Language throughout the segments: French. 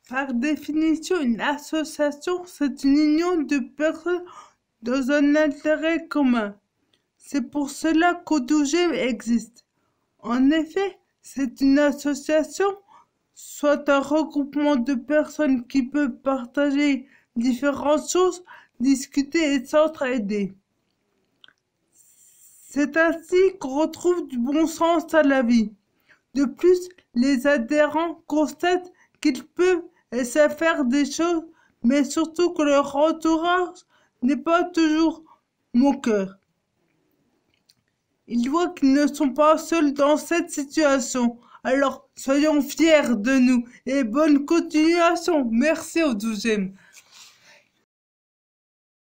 Par définition, une association, c'est une union de personnes dans un intérêt commun. C'est pour cela qu'O12 existe. En effet, c'est une association, soit un regroupement de personnes qui peuvent partager différentes choses, discuter et s'entraider. C'est ainsi qu'on retrouve du bon sens à la vie. De plus, les adhérents constatent qu'ils peuvent et savent faire des choses, mais surtout que leur entourage n'est pas toujours moqueur. Ils voient qu'ils ne sont pas seuls dans cette situation. Alors, soyons fiers de nous et bonne continuation. Merci au 12e.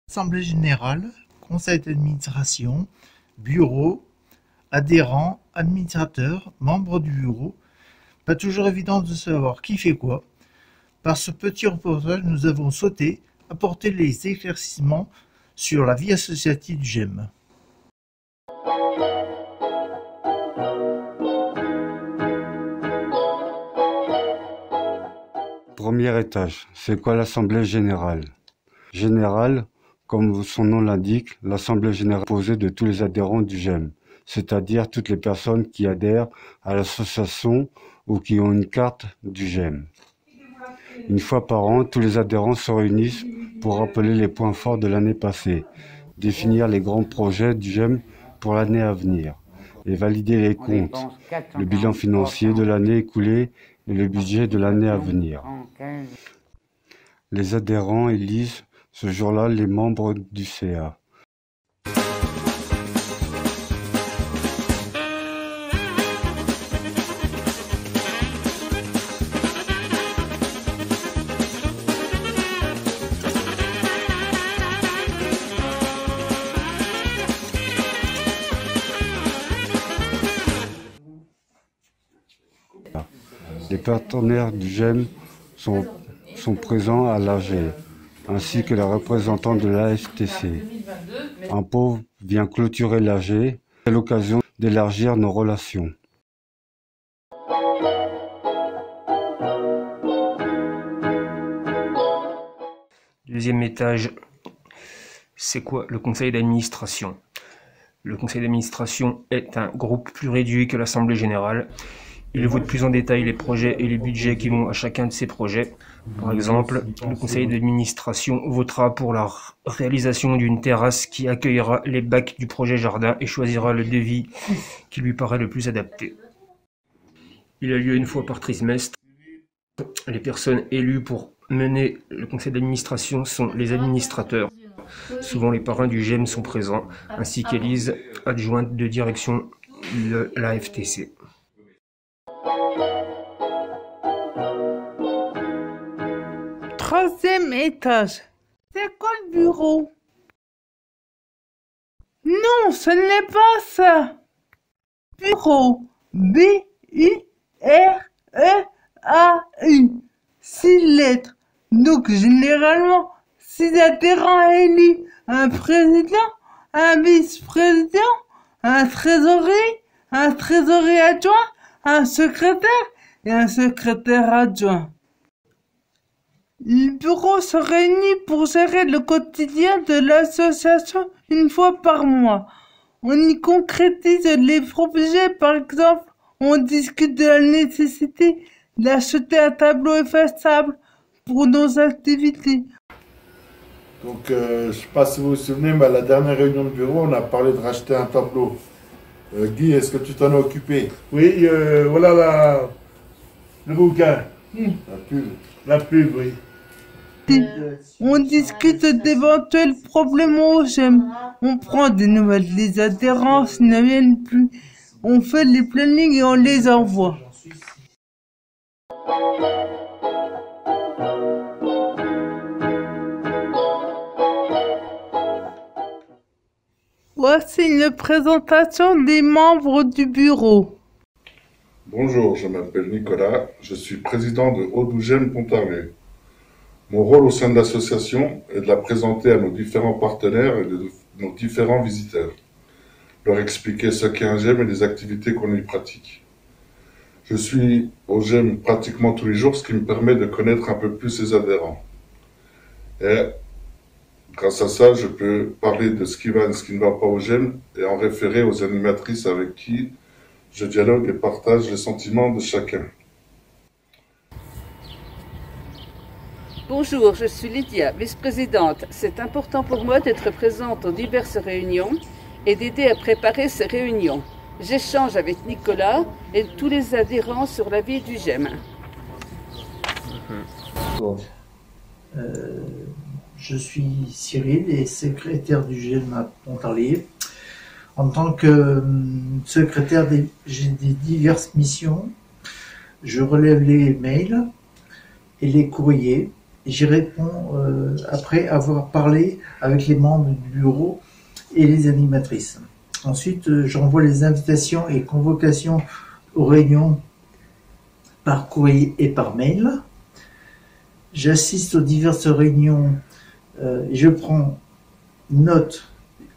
Assemblée générale, conseil d'administration, bureau, adhérents, administrateurs, membres du bureau. Pas toujours évident de savoir qui fait quoi. Par ce petit reportage, nous avons souhaité apporter les éclaircissements sur la vie associative du GEM. Premier étage, c'est quoi l'Assemblée générale? Générale, comme son nom l'indique, l'Assemblée générale est composée de tous les adhérents du GEM, c'est-à-dire toutes les personnes qui adhèrent à l'association ou qui ont une carte du GEM. Une fois par an, tous les adhérents se réunissent pour rappeler les points forts de l'année passée, définir les grands projets du GEM pour l'année à venir et valider les comptes, le bilan financier de l'année écoulée et le budget de l'année à venir. Les adhérents élisent ce jour-là les membres du CA. Les partenaires du GEM sont présents à l'AG, ainsi que les représentants de l'AFTC. Un pauvre vient clôturer l'AG, c'est l'occasion d'élargir nos relations. Deuxième étage, c'est quoi le conseil d'administration? Le conseil d'administration est un groupe plus réduit que l'Assemblée générale. Il vote plus en détail les projets et les budgets qui vont à chacun de ces projets. Par exemple, le conseil d'administration votera pour la réalisation d'une terrasse qui accueillera les bacs du projet jardin et choisira le devis qui lui paraît le plus adapté. Il a lieu une fois par trimestre. Les personnes élues pour mener le conseil d'administration sont les administrateurs. Souvent les parrains du GEM sont présents, ainsi qu'Élise, adjointe de direction de la FTC. Troisième étage. C'est quoi le bureau? Non, ce n'est pas ça. Bureau. B-U-R-E-A-U. 6 lettres. Donc, généralement, 6 adhérents élus. Un président, un vice-président, un trésorier adjoint, un secrétaire et un secrétaire adjoint. Le bureau se réunit pour gérer le quotidien de l'association une fois par mois. On y concrétise les projets, par exemple, on discute de la nécessité d'acheter un tableau effaçable pour nos activités. Donc, je ne sais pas si vous vous souvenez, mais à la dernière réunion de bureau, on a parlé de racheter un tableau. Guy, est-ce que tu t'en as occupé? Oui, voilà le bouquin. La pub, oui. On discute d'éventuels problèmes au GEM. On prend des nouvelles des adhérents s'ils ne viennent plus. On fait les plannings et on les envoie. Voici une présentation des membres du bureau. Bonjour, je m'appelle Nicolas, je suis président de Au12 Pontarlier. Mon rôle au sein de l'association est de la présenter à nos différents partenaires et de nos différents visiteurs, leur expliquer ce qu'est un GEM et les activités qu'on y pratique. Je suis au GEM pratiquement tous les jours, ce qui me permet de connaître un peu plus ses adhérents. Et grâce à ça, je peux parler de ce qui va et ce qui ne va pas au GEM et en référer aux animatrices avec qui je dialogue et partage les sentiments de chacun. Bonjour, je suis Lydia, vice-présidente. C'est important pour moi d'être présente aux diverses réunions et d'aider à préparer ces réunions. J'échange avec Nicolas et tous les adhérents sur la vie du GEM. Je suis Cyril et secrétaire du GEM à Pontarlier. En tant que secrétaire, j'ai des diverses missions. Je relève les mails et les courriers. J'y réponds après avoir parlé avec les membres du bureau et les animatrices. Ensuite, j'envoie les invitations et convocations aux réunions par courrier et par mail. J'assiste aux diverses réunions et je prends note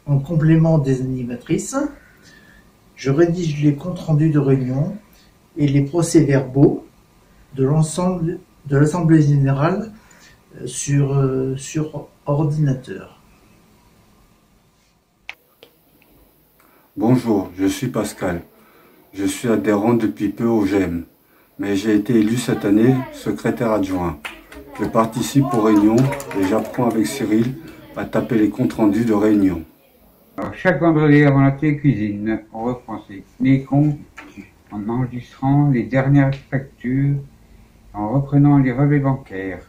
en complément des animatrices. Je rédige les comptes rendus de réunion et les procès-verbaux de l'ensemble de l'Assemblée générale sur ordinateur. Bonjour, je suis Pascal. Je suis adhérent depuis peu au GEM, mais j'ai été élu cette année secrétaire adjoint. Je participe aux réunions et j'apprends avec Cyril à taper les comptes rendus de réunion. Alors, chaque vendredi avant la télécuisine, on reprend les comptes en enregistrant les dernières factures, en reprenant les relevés bancaires.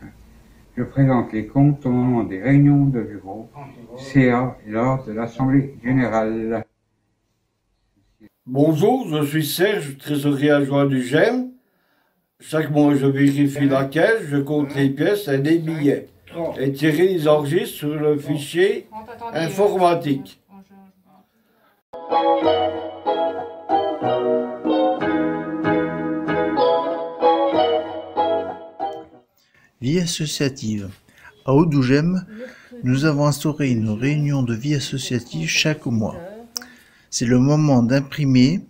Je présente les comptes au moment des réunions de bureau, CA et lors de l'Assemblée générale. Bonjour, je suis Serge, trésorier adjoint du GEM. Chaque mois, je vérifie la caisse, je compte les pièces et les billets. Et Thierry les enregistre sur le fichier informatique. Vie associative. À Audougem, nous avons instauré une réunion de vie associative chaque mois. C'est le moment d'imprimer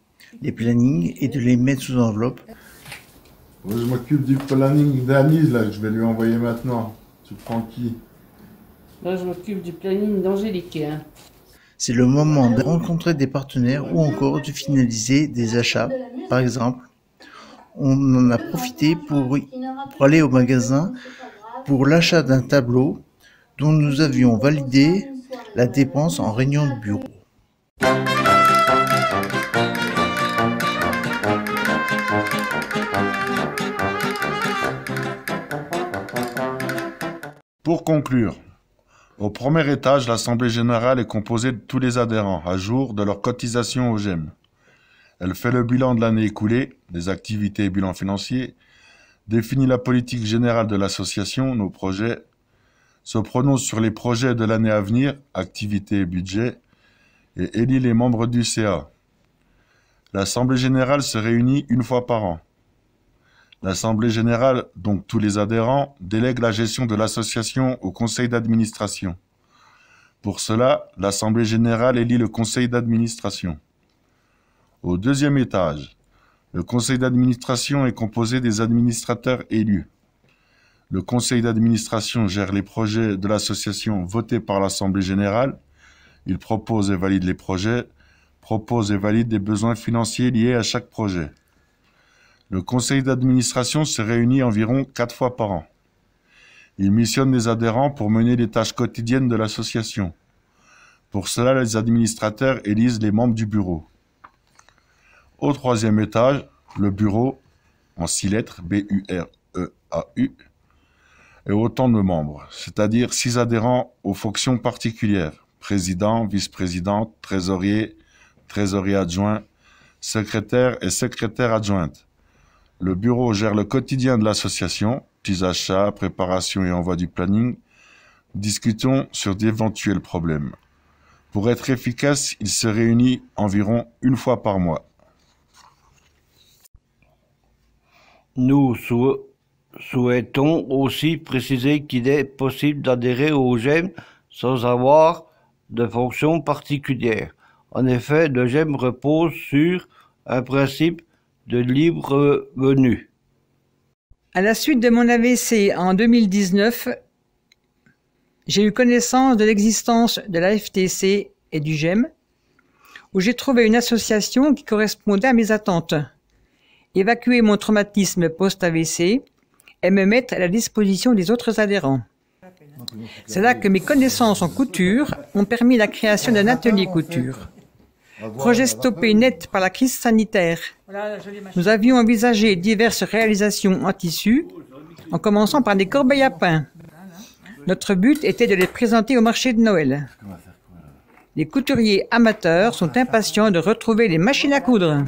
les plannings et de les mettre sous enveloppe. Moi, je m'occupe du planning d'Anise, là, que je vais lui envoyer maintenant. Tu prends qui? Moi, je m'occupe du planning d'Angélique. C'est le moment de rencontrer des partenaires ou encore de finaliser des achats. Par exemple, on en a profité pour aller au magasin pour l'achat d'un tableau dont nous avions validé la dépense en réunion de bureau. Pour conclure, au premier étage, l'Assemblée générale est composée de tous les adhérents à jour de leur cotisation au GEM. Elle fait le bilan de l'année écoulée, des activités et bilans financiers, définit la politique générale de l'association, nos projets, se prononce sur les projets de l'année à venir, activités et budget, et élit les membres du CA. L'Assemblée générale se réunit une fois par an. L'Assemblée générale, donc tous les adhérents, délègue la gestion de l'association au conseil d'administration. Pour cela, l'Assemblée générale élit le conseil d'administration. Au deuxième étage, le conseil d'administration est composé des administrateurs élus. Le conseil d'administration gère les projets de l'association votés par l'Assemblée générale. Il propose et valide les projets, propose et valide les besoins financiers liés à chaque projet. Le conseil d'administration se réunit environ 4 fois par an. Il missionne les adhérents pour mener les tâches quotidiennes de l'association. Pour cela, les administrateurs élisent les membres du bureau. Au troisième étage, le bureau, en 6 lettres, B-U-R-E-A-U, est autant de membres, c'est-à-dire 6 adhérents aux fonctions particulières, président, vice-présidente, trésorier, trésorier adjoint, secrétaire et secrétaire adjointe. Le bureau gère le quotidien de l'association, petits achats, préparation et envoi du planning. Discutons sur d'éventuels problèmes. Pour être efficace, il se réunit environ une fois par mois. Nous souhaitons aussi préciser qu'il est possible d'adhérer au GEM sans avoir de fonction particulière. En effet, le GEM repose sur un principe de libre venue. À la suite de mon AVC en 2019, j'ai eu connaissance de l'existence de la FTC et du GEM, où j'ai trouvé une association qui correspondait à mes attentes. Évacuer mon traumatisme post-AVC et me mettre à la disposition des autres adhérents. C'est là que mes connaissances en couture ont permis la création d'un atelier couture. Projet stoppé net par la crise sanitaire. Nous avions envisagé diverses réalisations en tissu, en commençant par des corbeilles à pain. Notre but était de les présenter au marché de Noël. Les couturiers amateurs sont impatients de retrouver les machines à coudre.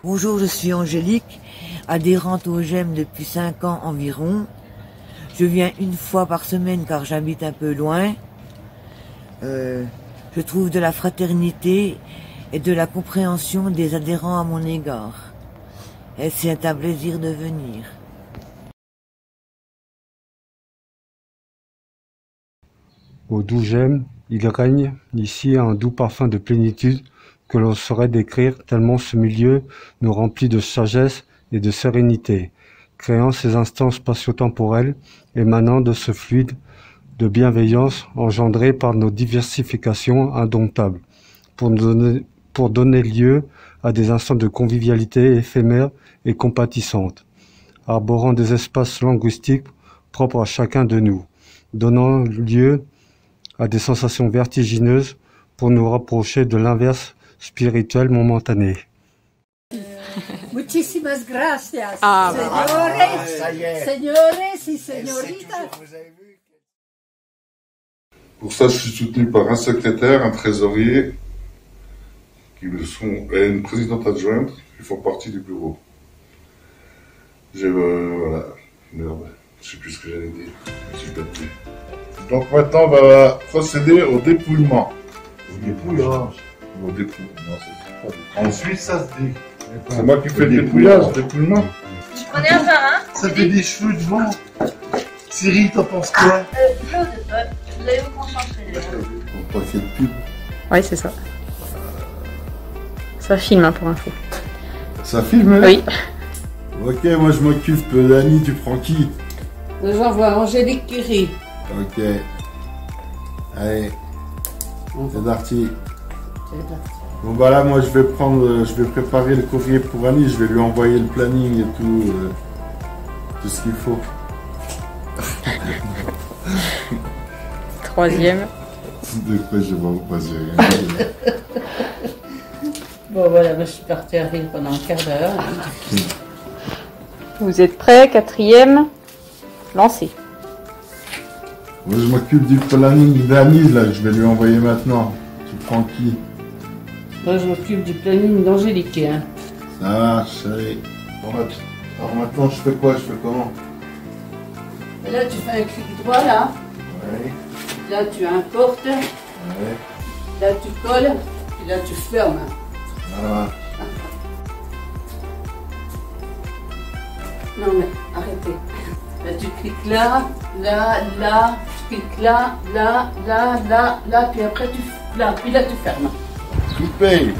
Bonjour, je suis Angélique, adhérente au GEM depuis 5 ans environ. Je viens une fois par semaine car j'habite un peu loin. Je trouve de la fraternité et de la compréhension des adhérents à mon égard. Et c'est un plaisir de venir. Au doux GEM, il règne ici un doux parfum de plénitude que l'on saurait décrire tellement ce milieu nous remplit de sagesse et de sérénité, créant ces instants spatio-temporels émanant de ce fluide de bienveillance engendré par nos diversifications indomptables, pour donner lieu à des instants de convivialité éphémères et compatissantes, arborant des espaces linguistiques propres à chacun de nous, donnant lieu à des sensations vertigineuses pour nous rapprocher de l'inverse spirituel momentané. Muchísimas gracias. Señores y señoritas. Pour ça, je suis soutenu par un secrétaire, un trésorier, et une présidente adjointe qui font partie du bureau. Voilà. Merde, je sais plus ce que j'allais dire. Je suis perdu. Donc maintenant, on va procéder au dépouillement. Au dépouillage. Au dépouillement, c'est pas. En Suisse, ça se dit. C'est moi qui fais le dépouillage, dépouillement. On est un par un. Ça fait des cheveux devant. Cyril, t'en penses quoi? Claude, vous allez vous concentrer. On va faire de pub. Oui, c'est ça. Ça filme, hein, pour info. Ça filme? Oui. Ok, moi je m'occupe. Dani, tu prends qui? J'envoie Angélique Curie. Ok. Allez. C'est parti. Bon bah là, moi je vais préparer le courrier pour Annie, je vais lui envoyer le planning et tout ce qu'il faut. Troisième. De quoi je vais vous passer rien. Bon voilà, je suis partie à rire pendant un quart d'heure. Vous êtes prêts? Quatrième. Lancez. Moi je m'occupe du planning d'Annie, là, je vais lui envoyer maintenant. Tu prends qui? Moi je m'occupe du planning d'Angélique. Hein. Ça marche, allez. Bon, alors maintenant je fais quoi? Je fais comment? Et là tu fais un clic droit là. Ouais. Là tu importes. Ouais. Là tu colles. Puis là tu fermes. Voilà. Non mais arrêtez. Là tu cliques là, tu cliques là, puis après tu là, puis là tu fermes. Coupé.